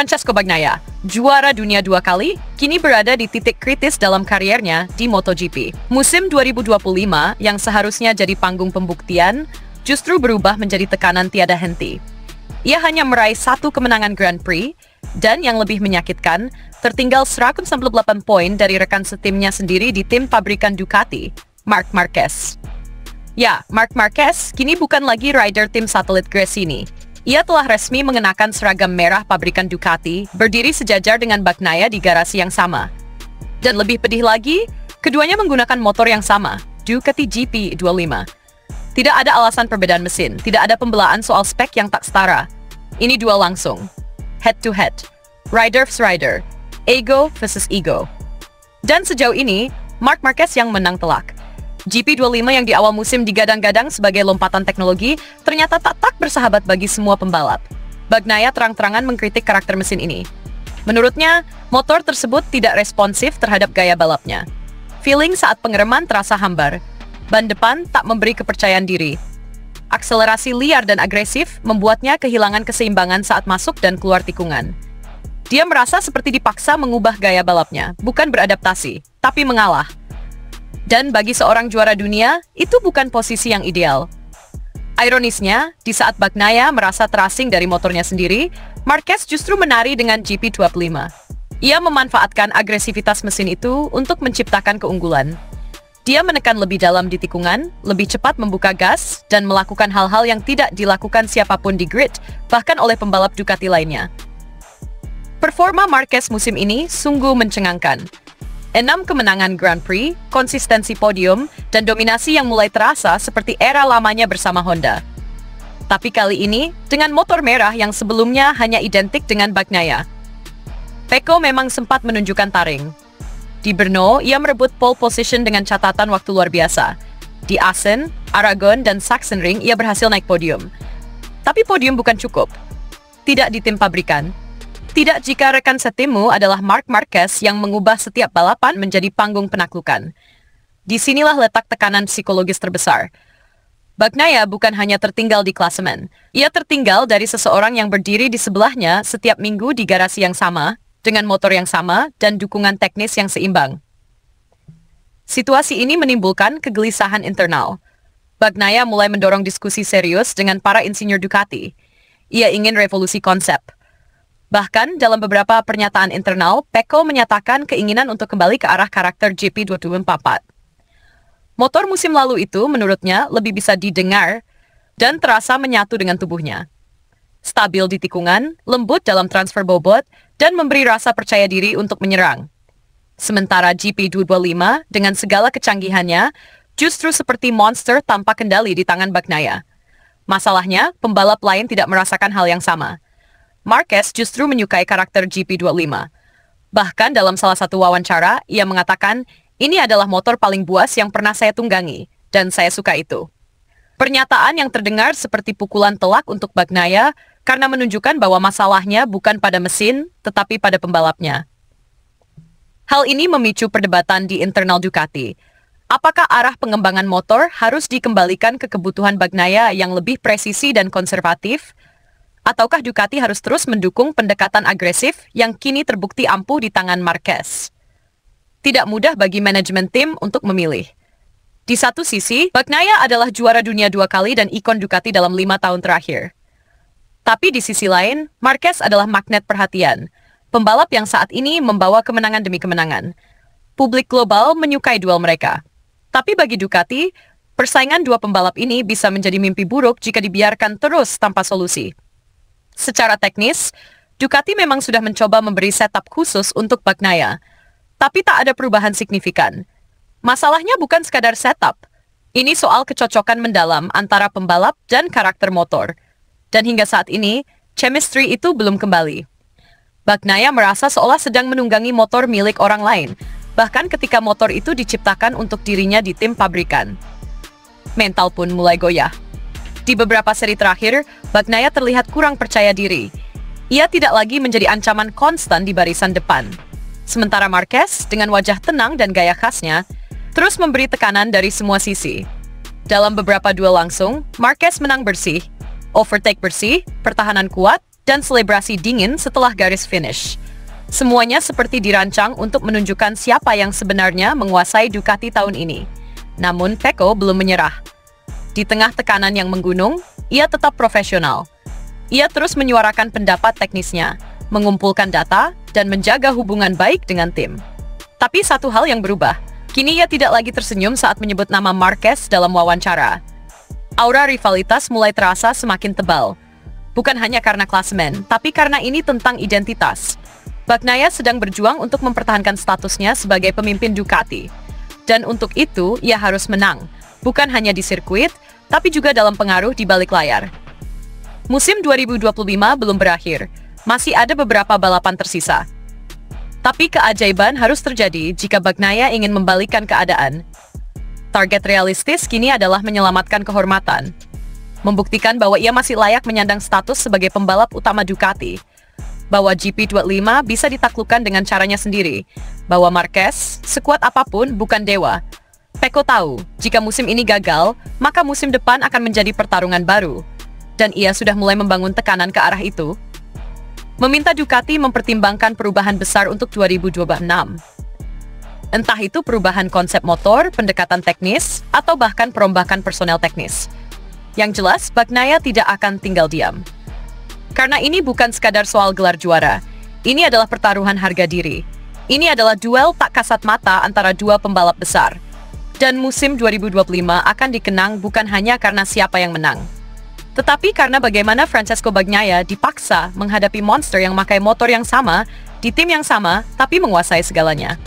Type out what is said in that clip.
Francesco Bagnaia, juara dunia 2 kali, kini berada di titik kritis dalam kariernya di MotoGP. Musim 2025 yang seharusnya jadi panggung pembuktian, justru berubah menjadi tekanan tiada henti. Ia hanya meraih 1 kemenangan Grand Prix, dan yang lebih menyakitkan, tertinggal 198 poin dari rekan setimnya sendiri di tim pabrikan Ducati, Marc Marquez. Ya, Marc Marquez kini bukan lagi rider tim satelit Gresini. Ia telah resmi mengenakan seragam merah pabrikan Ducati, berdiri sejajar dengan Bagnaia di garasi yang sama. Dan lebih pedih lagi, keduanya menggunakan motor yang sama, Ducati GP25. Tidak ada alasan perbedaan mesin, tidak ada pembelaan soal spek yang tak setara. Ini duel langsung. Head to head. Rider vs rider. Ego versus ego. Dan sejauh ini, Marc Marquez yang menang telak. GP25 yang di awal musim digadang-gadang sebagai lompatan teknologi, ternyata tak bersahabat bagi semua pembalap. Bagnaia terang-terangan mengkritik karakter mesin ini. Menurutnya, motor tersebut tidak responsif terhadap gaya balapnya. Feeling saat pengereman terasa hambar. Ban depan tak memberi kepercayaan diri. Akselerasi liar dan agresif membuatnya kehilangan keseimbangan saat masuk dan keluar tikungan. Dia merasa seperti dipaksa mengubah gaya balapnya, bukan beradaptasi, tapi mengalah. Dan bagi seorang juara dunia, itu bukan posisi yang ideal. Ironisnya, di saat Bagnaia merasa terasing dari motornya sendiri, Marquez justru menari dengan GP25. Ia memanfaatkan agresivitas mesin itu untuk menciptakan keunggulan. Dia menekan lebih dalam di tikungan, lebih cepat membuka gas, dan melakukan hal-hal yang tidak dilakukan siapapun di grid, bahkan oleh pembalap Ducati lainnya. Performa Marquez musim ini sungguh mencengangkan. 6 kemenangan Grand Prix, konsistensi podium, dan dominasi yang mulai terasa seperti era lamanya bersama Honda. Tapi kali ini, dengan motor merah yang sebelumnya hanya identik dengan Bagnaia. Pecco memang sempat menunjukkan taring. Di Brno, ia merebut pole position dengan catatan waktu luar biasa. Di Assen, Aragon, dan Sachsenring, ia berhasil naik podium. Tapi podium bukan cukup. Tidak di tim pabrikan. Tidak jika rekan setimmu adalah Marc Marquez yang mengubah setiap balapan menjadi panggung penaklukan. Disinilah letak tekanan psikologis terbesar. Bagnaia bukan hanya tertinggal di klasemen. Ia tertinggal dari seseorang yang berdiri di sebelahnya setiap minggu di garasi yang sama, dengan motor yang sama, dan dukungan teknis yang seimbang. Situasi ini menimbulkan kegelisahan internal. Bagnaia mulai mendorong diskusi serius dengan para insinyur Ducati. Ia ingin revolusi konsep. Bahkan, dalam beberapa pernyataan internal, Pecco menyatakan keinginan untuk kembali ke arah karakter GP224. Motor musim lalu itu, menurutnya, lebih bisa didengar dan terasa menyatu dengan tubuhnya. Stabil di tikungan, lembut dalam transfer bobot, dan memberi rasa percaya diri untuk menyerang. Sementara GP225, dengan segala kecanggihannya, justru seperti monster tanpa kendali di tangan Bagnaia. Masalahnya, pembalap lain tidak merasakan hal yang sama. Marquez justru menyukai karakter GP25. Bahkan dalam salah satu wawancara, ia mengatakan, ini adalah motor paling buas yang pernah saya tunggangi, dan saya suka itu. Pernyataan yang terdengar seperti pukulan telak untuk Bagnaia karena menunjukkan bahwa masalahnya bukan pada mesin, tetapi pada pembalapnya. Hal ini memicu perdebatan di internal Ducati. Apakah arah pengembangan motor harus dikembalikan ke kebutuhan Bagnaia yang lebih presisi dan konservatif? Ataukah Ducati harus terus mendukung pendekatan agresif yang kini terbukti ampuh di tangan Marquez? Tidak mudah bagi manajemen tim untuk memilih. Di satu sisi, Bagnaia adalah juara dunia 2 kali dan ikon Ducati dalam 5 tahun terakhir. Tapi di sisi lain, Marquez adalah magnet perhatian. Pembalap yang saat ini membawa kemenangan demi kemenangan. Publik global menyukai duel mereka. Tapi bagi Ducati, persaingan dua pembalap ini bisa menjadi mimpi buruk jika dibiarkan terus tanpa solusi. Secara teknis, Ducati memang sudah mencoba memberi setup khusus untuk Bagnaia, tapi tak ada perubahan signifikan. Masalahnya bukan sekadar setup. Ini soal kecocokan mendalam antara pembalap dan karakter motor. Dan hingga saat ini, chemistry itu belum kembali. Bagnaia merasa seolah sedang menunggangi motor milik orang lain, bahkan ketika motor itu diciptakan untuk dirinya di tim pabrikan. Mental pun mulai goyah. Di beberapa seri terakhir, Bagnaia terlihat kurang percaya diri. Ia tidak lagi menjadi ancaman konstan di barisan depan. Sementara Marquez, dengan wajah tenang dan gaya khasnya, terus memberi tekanan dari semua sisi. Dalam beberapa duel langsung, Marquez menang bersih, overtake bersih, pertahanan kuat, dan selebrasi dingin setelah garis finish. Semuanya seperti dirancang untuk menunjukkan siapa yang sebenarnya menguasai Ducati tahun ini. Namun Pecco belum menyerah. Di tengah tekanan yang menggunung, ia tetap profesional. Ia terus menyuarakan pendapat teknisnya, mengumpulkan data, dan menjaga hubungan baik dengan tim. Tapi satu hal yang berubah. Kini ia tidak lagi tersenyum saat menyebut nama Marquez dalam wawancara. Aura rivalitas mulai terasa semakin tebal. Bukan hanya karena klasemen, tapi karena ini tentang identitas. Bagnaia sedang berjuang untuk mempertahankan statusnya sebagai pemimpin Ducati. Dan untuk itu, ia harus menang. Bukan hanya di sirkuit, tapi juga dalam pengaruh di balik layar. Musim 2025 belum berakhir. Masih ada beberapa balapan tersisa. Tapi keajaiban harus terjadi jika Bagnaia ingin membalikkan keadaan. Target realistis kini adalah menyelamatkan kehormatan. Membuktikan bahwa ia masih layak menyandang status sebagai pembalap utama Ducati. Bahwa GP25 bisa ditaklukkan dengan caranya sendiri. Bahwa Marquez, sekuat apapun, bukan dewa. Pecco tahu, jika musim ini gagal, maka musim depan akan menjadi pertarungan baru. Dan ia sudah mulai membangun tekanan ke arah itu. Meminta Ducati mempertimbangkan perubahan besar untuk 2026. Entah itu perubahan konsep motor, pendekatan teknis, atau bahkan perombakan personel teknis. Yang jelas, Bagnaia tidak akan tinggal diam. Karena ini bukan sekadar soal gelar juara. Ini adalah pertaruhan harga diri. Ini adalah duel tak kasat mata antara dua pembalap besar. Dan musim 2025 akan dikenang bukan hanya karena siapa yang menang, tetapi karena bagaimana Francesco Bagnaia dipaksa menghadapi monster yang memakai motor yang sama, di tim yang sama, tapi menguasai segalanya.